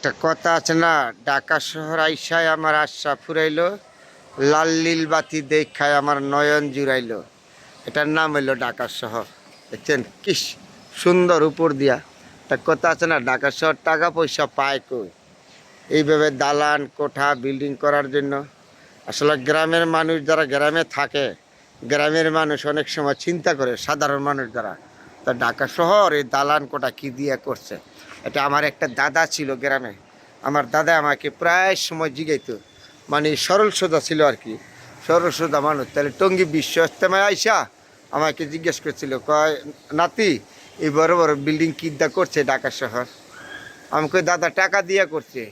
একটা কথা আছে না, ঢাকা শহর আইসায় আমার আশা ফুরাইলো, লাল নীল বাতি দেখায় আমার নয়ন জুড়াইলো। এটার নাম হইলো ঢাকা শহর। দেখছেন কি সুন্দর উপর দিয়া। একটা কথা আছে না, ঢাকা শহর টাকা পয়সা পায় কই? এইভাবে দালান কোঠা বিল্ডিং করার জন্য। আসলে গ্রামের মানুষ যারা গ্রামে থাকে, গ্রামের মানুষ অনেক সময় চিন্তা করে সাধারণ মানুষ যারা, তা ঢাকা শহর এই দালান কোঠা কী দিয়ে করছে। এটা আমার একটা দাদা ছিল গ্রামে। আমার দাদা আমাকে প্রায় সময় জিগাইতো, মানে সরল সোজা ছিল আর কি, সরল সোজা মানুষ। তাহলে টঙ্গী বিশ্ব ইজতেমায় আইসা আমাকে জিজ্ঞেস করছিল, কয় নাতি এই বড় বড় বিল্ডিং কিদ্দা করছে ঢাকা শহর? আমি কই দাদা টাকা দিয়া করছে।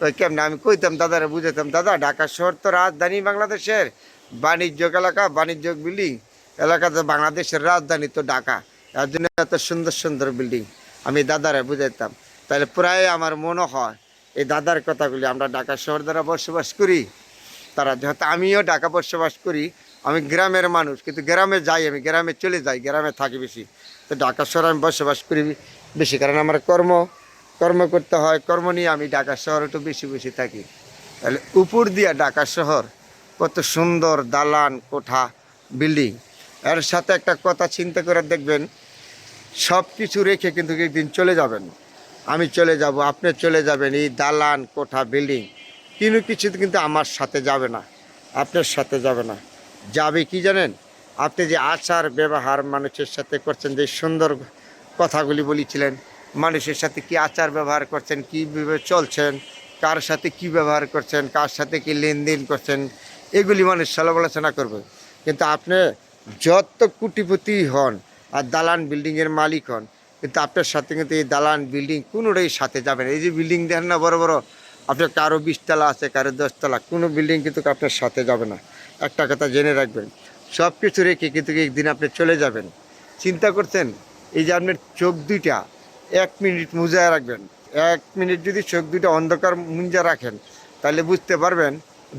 কই কেমন? আমি কইতাম দাদারে, বুঝাতাম, দাদা ঢাকা শহর তো রাজধানী বাংলাদেশের, বাণিজ্যিক এলাকা, বাণিজ্যিক বিল্ডিং এলাকাতে বাংলাদেশের রাজধানী তো ঢাকা, তার জন্য এত সুন্দর সুন্দর বিল্ডিং। আমি দাদারে বুঝাইতাম। তাহলে প্রায় আমার মনে হয় এই দাদার কথাগুলি আমরা ঢাকা শহর দ্বারা বসবাস করি, তারা যেহেতু আমিও ঢাকা বসবাস করি, আমি গ্রামের মানুষ, কিন্তু গ্রামে যাই, আমি গ্রামে চলে যাই, গ্রামে থাকি বেশি। তো ঢাকা শহরে আমি বসবাস করি বেশি, কারণ আমার কর্ম করতে হয়, কর্ম নিয়ে আমি ঢাকা শহরে একটু বেশি বেশি থাকি। তাহলে উপর দিয়া ঢাকা শহর কত সুন্দর দালান কোঠা বিল্ডিং। এর সাথে একটা কথা চিন্তা করে দেখবেন, সব কিছু রেখে কিন্তু একদিন চলে যাবেন, আমি চলে যাব, আপনি চলে যাবেন, এই দালান কোঠা বিল্ডিং কোনো কিছু কিন্তু আমার সাথে যাবে না, আপনার সাথে যাবে না। যাবে কি জানেন? আপনি যে আচার ব্যবহার মানুষের সাথে করছেন, যে সুন্দর কথাগুলি বলেছিলেন, মানুষের সাথে কি আচার ব্যবহার করছেন, কীভাবে চলছেন, কার সাথে কি ব্যবহার করছেন, কার সাথে কি লেনদেন করছেন, এগুলি মানুষ সমালোচনা করবে। কিন্তু আপনি যত কোটিপতি হন আর দালান বিল্ডিংয়ের মালিক হন, কিন্তু আপনার সাথে কিন্তু এই দালান বিল্ডিং কোনোটাই সাথে যাবে না। এই যে বিল্ডিং দেখেন না বড় বড়, আপনার কারো 20 তলা আছে, কারো 10 তলা, কোনো বিল্ডিং কিন্তু আপনার সাথে যাবে না। একটা কথা জেনে রাখবেন, সব কিছু রেখে কিন্তু একদিন আপনি চলে যাবেন। চিন্তা করছেন, এই যে আপনার চোখ দুইটা 1 মিনিট মুজায় রাখবেন, 1 মিনিট যদি চোখ দুইটা অন্ধকার মুঞ্জা রাখেন, তাহলে বুঝতে পারবেন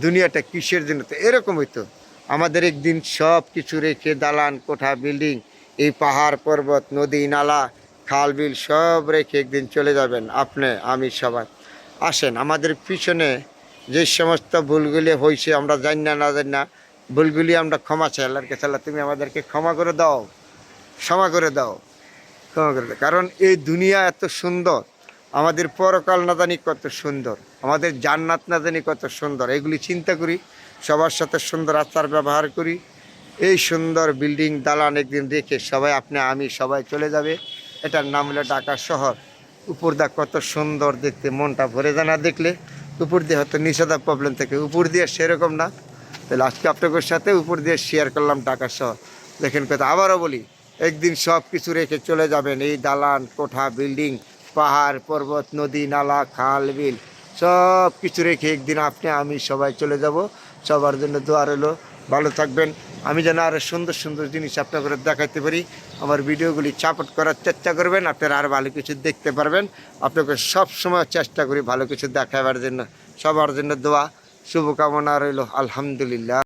দুনিয়াটা কিসের জন্য। তো এরকম হইতো আমাদের একদিন সব কিছু রেখে দালান কোঠা বিল্ডিং, এই পাহাড় পর্বত নদী নালা খাল বিল সব রেখে একদিন চলে যাবেন আপনি আমি সবাই। আসেন, আমাদের পিছনে যে সমস্ত ভুলগুলি হয়েছে, আমরা জানি না জানি না, ভুলগুলি আমরা ক্ষমা চাই আল্লাহর কাছে। আল্লাহ তুমি আমাদেরকে ক্ষমা করে দাও, ক্ষমা করে দাও, ক্ষমা করে দাও। কারণ এই দুনিয়া এত সুন্দর, আমাদের পরকাল না জানি কত সুন্দর, আমাদের জান্নাত না জানি কত সুন্দর। এগুলি চিন্তা করি, সবার সাথে সুন্দর আচার ব্যবহার করি। এই সুন্দর বিল্ডিং দালান একদিন রেখে সবাই, আপনি আমি সবাই চলে যাবে। এটার নাম হলো ঢাকা শহর। উপর দা কত সুন্দর দেখতে, মনটা ভরে যায় না দেখলে? উপর দিয়ে হয়তো নিষেধা প্রবলেম থাকে, উপর দিয়ে সেরকম না। তাহলে আজকে আপনাদের সাথে উপর দিয়ে শেয়ার করলাম ঢাকা শহর। দেখেন কথা, আবারও বলি, একদিন সব কিছু রেখে চলে যাবেন, এই দালান কোঠা বিল্ডিং পাহাড় পর্বত নদী নালা খাল বিল সব কিছু রেখে একদিন আপনি আমি সবাই চলে যাব। সবার জন্য দোয়া রইল, ভালো থাকবেন। আমি যেন আরও সুন্দর সুন্দর জিনিস আপনাদের দেখাইতে পারি। আমার ভিডিওগুলি সাপোর্ট করার চেষ্টা করবেন, আপনারা আর ভালো কিছু দেখতে পারবেন। আপনাকে সব সময় চেষ্টা করি ভালো কিছু দেখাবার জন্য। সবার জন্য দোয়া শুভকামনা রইল। আলহামদুলিল্লাহ।